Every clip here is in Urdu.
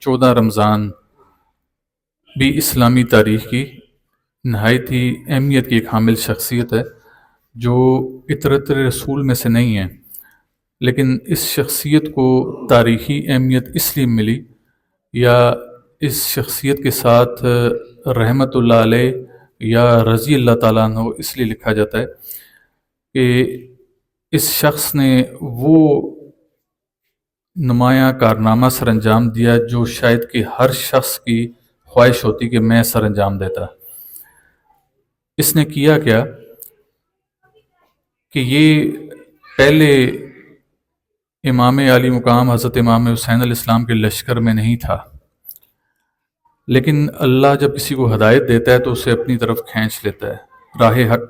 14 رمضان بھی اسلامی تاریخ کی نہایت ہی اہمیت کی ایک حامل شخصیت ہے، جو اطرت رسول میں سے نہیں ہے، لیکن اس شخصیت کو تاریخی اہمیت اس لیے ملی، یا اس شخصیت کے ساتھ رحمت اللہ علیہ یا رضی اللہ تعالیٰ عنہ اس لیے لکھا جاتا ہے کہ اس شخص نے وہ نمایاں کارنامہ سر انجام دیا جو شاید کہ ہر شخص کی خواہش ہوتی کہ میں سر انجام دیتا۔ اس نے کیا کیا کہ یہ پہلے امام علی مقام حضرت امام حسین علیہ السلام کے لشکر میں نہیں تھا، لیکن اللہ جب کسی کو ہدایت دیتا ہے تو اسے اپنی طرف کھینچ لیتا ہے، راہ حق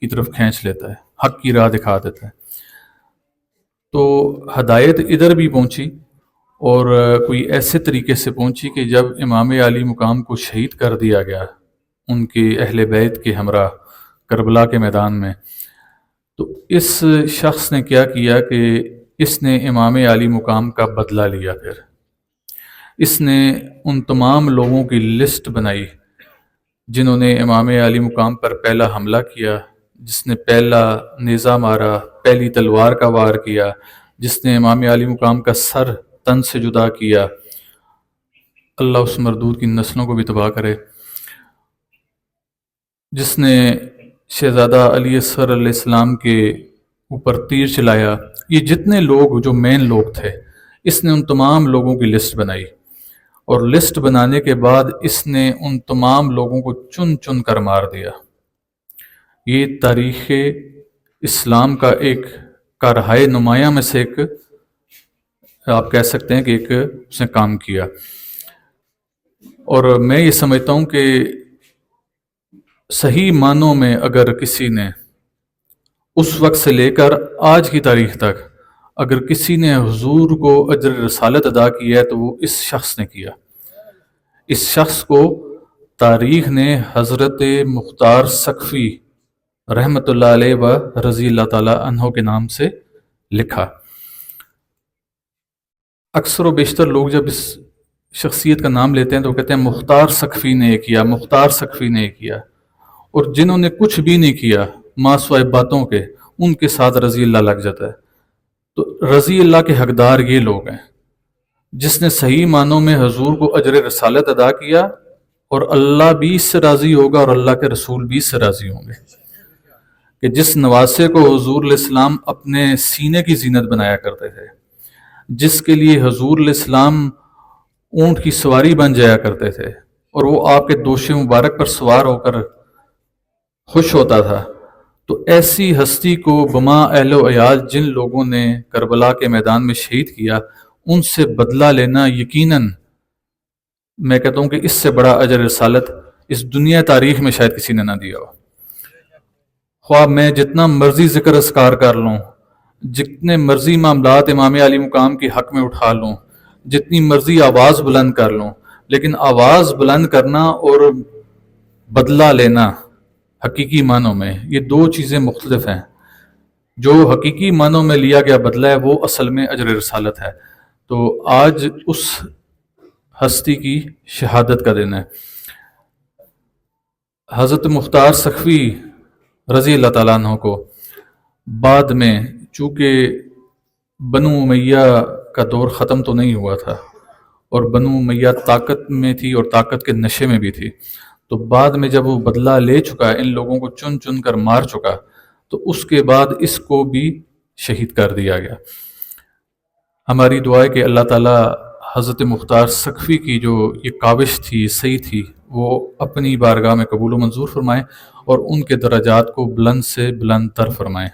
کی طرف کھینچ لیتا ہے، حق کی راہ دکھا دیتا ہے۔ تو ہدایت ادھر بھی پہنچی، اور کوئی ایسے طریقے سے پہنچی کہ جب امام علی مقام کو شہید کر دیا گیا ان کے اہل بیت کے ہمراہ کربلا کے میدان میں، تو اس شخص نے کیا کیا کہ اس نے امام علی مقام کا بدلہ لیا۔ پھر اس نے ان تمام لوگوں کی لسٹ بنائی جنہوں نے امام علی مقام پر پہلا حملہ کیا، جس نے پہلا نیزہ مارا، پہلی تلوار کا وار کیا، جس نے امام علی مقام کا سر تن سے جدا کیا، اللہ اس مردود کی نسلوں کو بھی تباہ کرے، جس نے شہزادہ علی اصغر علیہ السلام کے اوپر تیر چلایا۔ یہ جتنے لوگ جو مین لوگ تھے، اس نے ان تمام لوگوں کی لسٹ بنائی، اور لسٹ بنانے کے بعد اس نے ان تمام لوگوں کو چن چن کر مار دیا۔ یہ تاریخ اسلام کا ایک کارہائے نمایاں میں سے ایک، آپ کہہ سکتے ہیں کہ ایک اس نے کام کیا۔ اور میں یہ سمجھتا ہوں کہ صحیح معنوں میں اگر کسی نے اس وقت سے لے کر آج کی تاریخ تک اگر کسی نے حضور کو اجر رسالت ادا کیا ہے تو وہ اس شخص نے کیا۔ اس شخص کو تاریخ نے حضرت مختار سقفی رحمۃ اللہ علیہ و رضی اللہ تعالی عنہ کے نام سے لکھا۔ اکثر و بیشتر لوگ جب اس شخصیت کا نام لیتے ہیں تو کہتے ہیں مختار سقفی نے یہ کیا، مختار سقفی نے یہ کیا، اور جنہوں نے کچھ بھی نہیں کیا ما سوائے باتوں کے، ان کے ساتھ رضی اللہ لگ جاتا ہے۔ تو رضی اللہ کے حقدار یہ لوگ ہیں جس نے صحیح معنوں میں حضور کو اجر رسالت ادا کیا، اور اللہ بھی اس سے راضی ہوگا اور اللہ کے رسول بھی اس سے راضی ہوں گے، کہ جس نواسے کو حضور علیہ السلام اپنے سینے کی زینت بنایا کرتے تھے، جس کے لیے حضور علیہ السلام اونٹ کی سواری بن جایا کرتے تھے، اور وہ آپ کے دوش مبارک پر سوار ہو کر خوش ہوتا تھا، تو ایسی ہستی کو بما اہل و عیال جن لوگوں نے کربلا کے میدان میں شہید کیا، ان سے بدلہ لینا یقیناً میں کہتا ہوں کہ اس سے بڑا اجر رسالت اس دنیا تاریخ میں شاید کسی نے نہ دیا ہو۔ خواہ میں جتنا مرضی ذکر اذکار کر لوں، جتنے مرضی معاملات امام علی مقام کے حق میں اٹھا لوں، جتنی مرضی آواز بلند کر لوں، لیکن آواز بلند کرنا اور بدلہ لینا حقیقی معنوں میں یہ دو چیزیں مختلف ہیں۔ جو حقیقی معنوں میں لیا گیا بدلہ ہے وہ اصل میں اجر رسالت ہے۔ تو آج اس ہستی کی شہادت کا دن ہے۔ حضرت مختار سقفی رضی اللہ تعالیٰ عنہ کو بعد میں، چونکہ بنو امیہ کا دور ختم تو نہیں ہوا تھا، اور بنو امیہ طاقت میں تھی اور طاقت کے نشے میں بھی تھی، تو بعد میں جب وہ بدلہ لے چکا، ان لوگوں کو چن چن کر مار چکا، تو اس کے بعد اس کو بھی شہید کر دیا گیا۔ ہماری دعا ہے کہ اللہ تعالیٰ حضرت مختار سقفی کی جو یہ کاوش تھی، صحیح تھی، وہ اپنی بارگاہ میں قبول و منظور فرمائے، اور ان کے درجات کو بلند سے بلند تر فرمائے۔